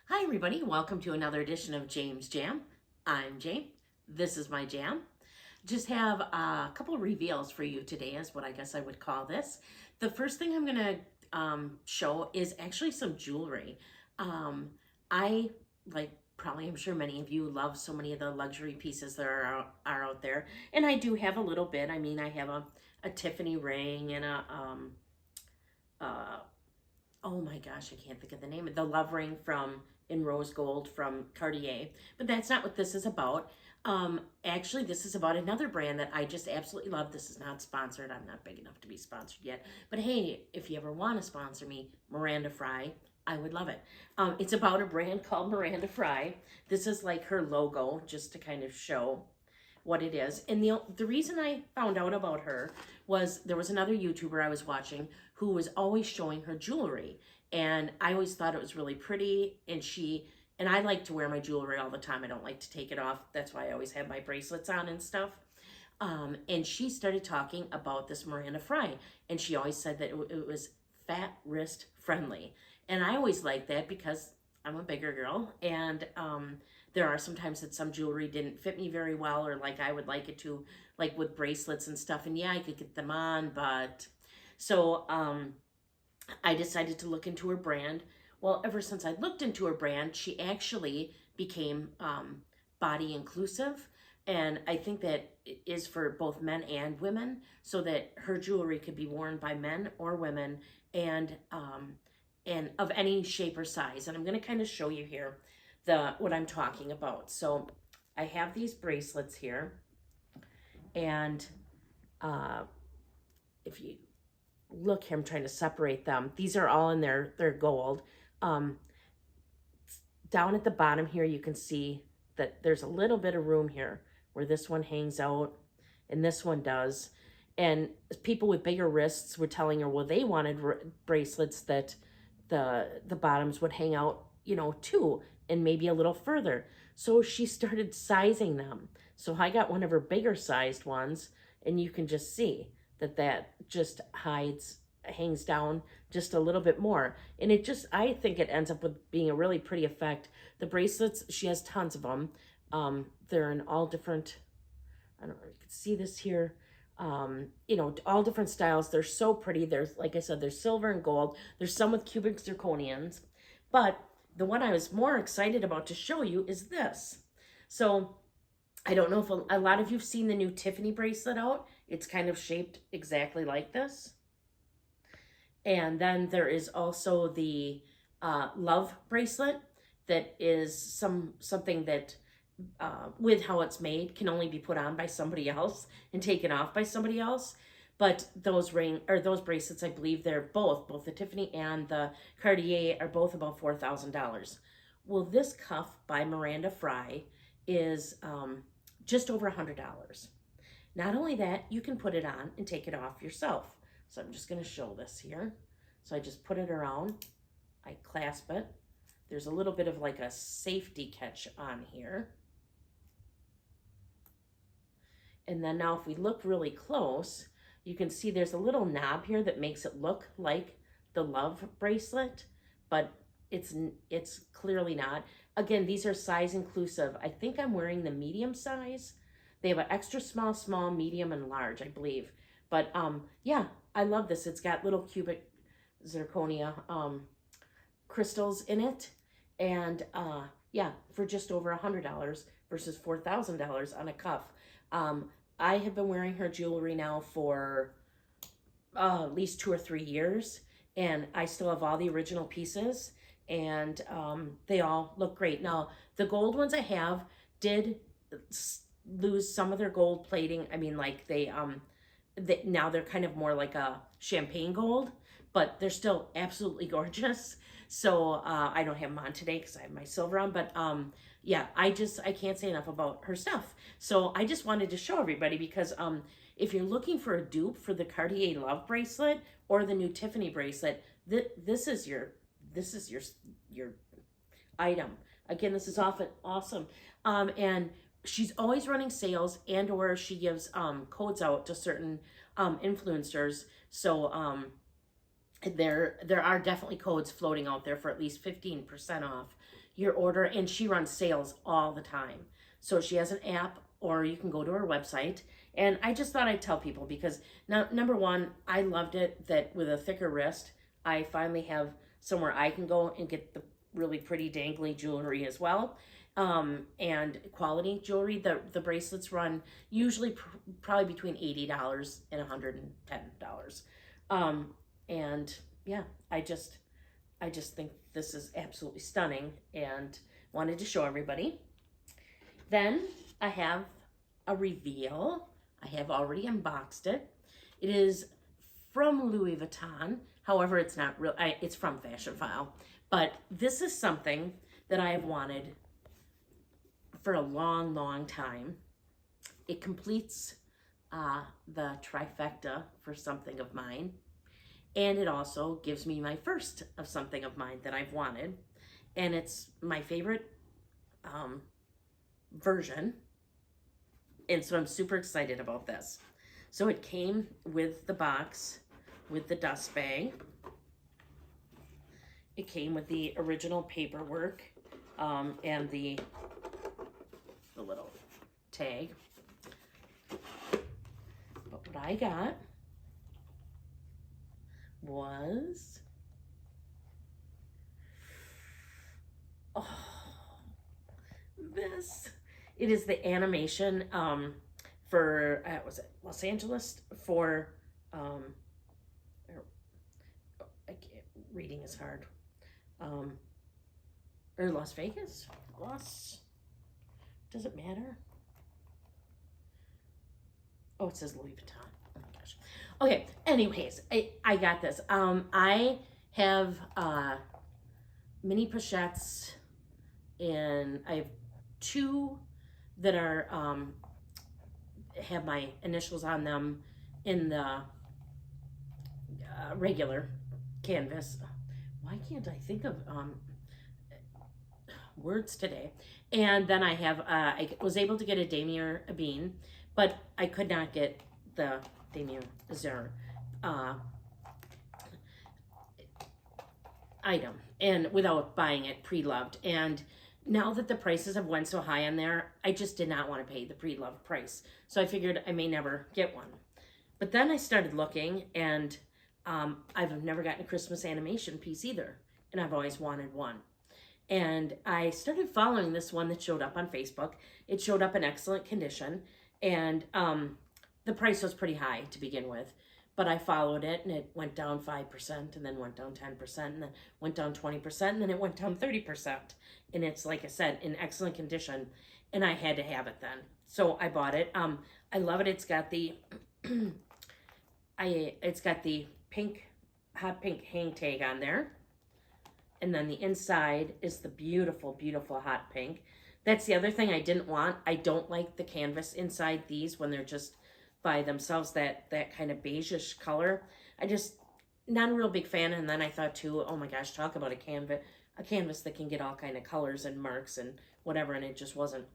Hi everybody, welcome to another edition of James Jam. I'm Jane. This is my jam. Just have a couple reveals for you today is what I guess I would call this. The first thing I'm going to show is actually some jewelry. I like probably I'm sure many of you love so many of the luxury pieces that are out there, and I do have a little bit. I mean, I have a Tiffany ring and uh, oh my gosh, I can't think of the name of the love ring from in rose gold from Cartier. But that's not what this is about. Actually, this is about another brand that I just absolutely love. This is not sponsored. I'm not big enough to be sponsored yet. But hey, if you ever want to sponsor me, Miranda Frye, I would love it. It's about a brand called Miranda Frye. This is like her logo, just to kind of show what it is. And the reason I found out about her was there was another YouTuber I was watching who was always showing her jewelry. And I always thought it was really pretty. And I like to wear my jewelry all the time. I don't like to take it off. That's why I always have my bracelets on and stuff. And she started talking about this Miranda Frye. And she always said that it was fat wrist friendly. And I always like that because I'm a bigger girl. And there are sometimes that some jewelry didn't fit me very well, or like I would like it to, like with bracelets and stuff. And yeah, I could get them on, but so I decided to look into her brand. Well, ever since I looked into her brand, she actually became body inclusive. And I think that it is for both men and women, so that her jewelry could be worn by men or women, and of any shape or size. And I'm going to kind of show you here what I'm talking about. So I have these bracelets here, and if you look here, I'm trying to separate them. These are all in their gold. Down at the bottom here, you can see that there's a little bit of room here where this one hangs out and this one does. And people with bigger wrists were telling her, well, they wanted bracelets that the bottoms would hang out, too, and maybe a little further. So she started sizing them. So I got one of her bigger sized ones, and you can just see that just hangs down just a little bit more. And I think it ends up with being a really pretty effect. The bracelets, she has tons of them. They're in all different, I don't know if you can see this here. All different styles. They're so pretty. There's, like I said, there's silver and gold. There's some with cubic zirconians. But the one I was more excited about to show you is this. So I don't know if a lot of you've seen the new Tiffany bracelet out. It's kind of shaped exactly like this. And then there is also the love bracelet that is something that with how it's made can only be put on by somebody else and taken off by somebody else. But those bracelets, I believe they're both the Tiffany and the Cartier are both about $4,000. Well, this cuff by Miranda Frye is just over $100. Not only that, you can put it on and take it off yourself. So I'm just going to show this here. So I just put it around, I clasp it. There's a little bit of like a safety catch on here. And then now if we look really close, you can see there's a little knob here that makes it look like the love bracelet, but it's clearly not. Again, these are size inclusive. I think I'm wearing the medium size. They have an extra small, medium, and large, I believe. But yeah, I love this. It's got little cubic zirconia crystals in it. And yeah, for just over $100 versus $4,000 on a cuff. I have been wearing her jewelry now for at least 2 or 3 years, and I still have all the original pieces, and they all look great. Now, the gold ones I have did lose some of their gold plating. I mean, like now they're kind of more like a champagne gold, but they're still absolutely gorgeous. So I don't have them on today because I have my silver on, but yeah, I can't say enough about her stuff. So I just wanted to show everybody because if you're looking for a dupe for the Cartier Love bracelet or the new Tiffany bracelet, this is your item. Again, this is often awesome. And she's always running sales, and or she gives codes out to certain influencers. So there are definitely codes floating out there for at least 15% off your order, and she runs sales all the time. So she has an app, or you can go to her website. And I just thought I'd tell people because now, number one, I loved it that with a thicker wrist, I finally have somewhere I can go and get the really pretty dangly jewelry as well. And quality jewelry. The bracelets run usually probably between $80 and $110. And yeah, I just think this is absolutely stunning and wanted to show everybody. Then I have a reveal. I have already unboxed it. It is from Louis Vuitton. However, it's not real. It's from Fashionphile. But this is something that I have wanted for a long, long time. It completes the trifecta for something of mine. And it also gives me my first of something of mine that I've wanted. And it's my favorite version. And so I'm super excited about this. So it came with the box, with the dust bag. It came with the original paperwork and the little tag. But what I got was, this. It is the animation for, was it Los Angeles? For, reading is hard. Or Las Vegas? Does it matter? Oh, it says Louis Vuitton. Oh my gosh. Okay, anyways, I got this. I have mini pochettes, and I have two that are have my initials on them in the regular canvas. Why can't I think of words today? And then I have I was able to get a Damier Ebene, but I could not get the Damier Azur item, and without buying it pre-loved. And now that the prices have went so high on there, I just did not want to pay the pre-loved price. So I figured I may never get one. But then I started looking, and I've never gotten a Christmas animation piece either, and I've always wanted one. And I started following this one that showed up on Facebook. It showed up in excellent condition, and the price was pretty high to begin with. But I followed it, and it went down 5%, and then went down 10%, and then went down 20%, and then it went down 30%. And it's, like I said, in excellent condition, and I had to have it then. So I bought it. I love it. It's got the it's got the pink, hot pink hang tag on there. And then the inside is the beautiful, beautiful hot pink. That's the other thing I didn't want. I don't like the canvas inside these when they're just by themselves, that kind of beige-ish color. I just, not a real big fan. And then I thought too, oh my gosh, talk about a canvas that can get all kind of colors and marks and whatever, and it just wasn't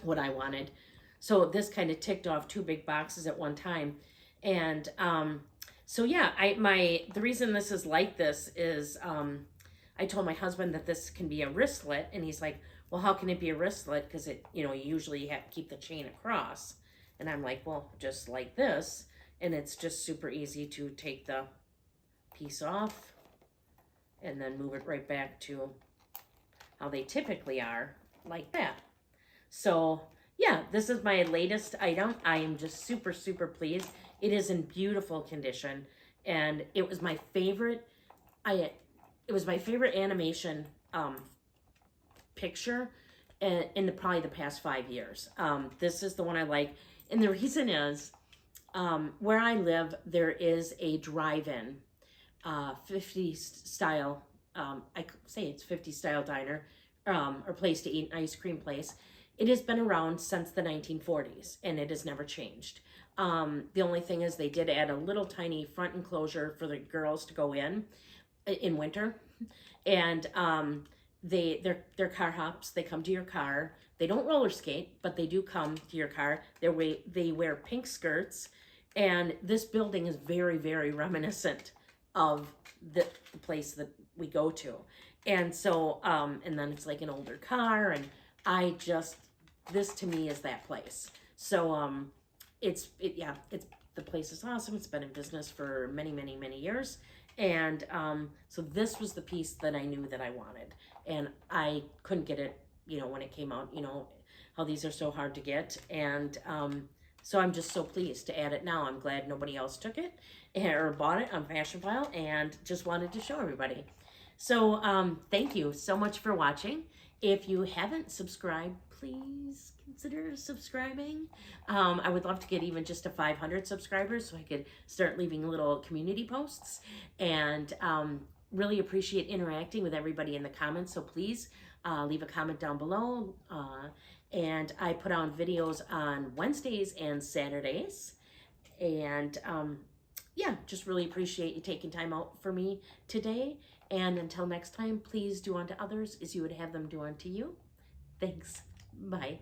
what I wanted. So this kind of ticked off two big boxes at one time. And so yeah, the reason this is like this is I told my husband that this can be a wristlet, and he's like, well, how can it be a wristlet? Because it, you usually have to keep the chain across. And I'm like, well, just like this. And it's just super easy to take the piece off and then move it right back to how they typically are, like that. So yeah, this is my latest item. I am just super, super pleased. It is in beautiful condition, and it was my favorite. It was my favorite animation picture in probably the past 5 years. This is the one I like. And the reason is, where I live, there is a drive-in, 50s style, I say it's 50s style diner, or place to eat, an ice cream place. It has been around since the 1940s, and it has never changed. The only thing is they did add a little tiny front enclosure for the girls to go in winter. And they're car hops. They come to your car. They don't roller skate, but they do come to your car. They wear pink skirts, and this building is very, very reminiscent of the place that we go to. And so, and then it's like an older car, and this to me is that place. So, yeah, the place is awesome. It's been in business for many, many, many years. And so this was the piece that I knew that I wanted. And I couldn't get it, when it came out, how these are so hard to get. And so I'm just so pleased to add it now. I'm glad nobody else took it or bought it on Fashionphile, and just wanted to show everybody. So thank you so much for watching. If you haven't subscribed, please consider subscribing. I would love to get even just to 500 subscribers so I could start leaving little community posts, and really appreciate interacting with everybody in the comments. So please leave a comment down below. And I put on videos on Wednesdays and Saturdays. And yeah, just really appreciate you taking time out for me today. And until next time, please do unto others as you would have them do unto you. Thanks. Bye.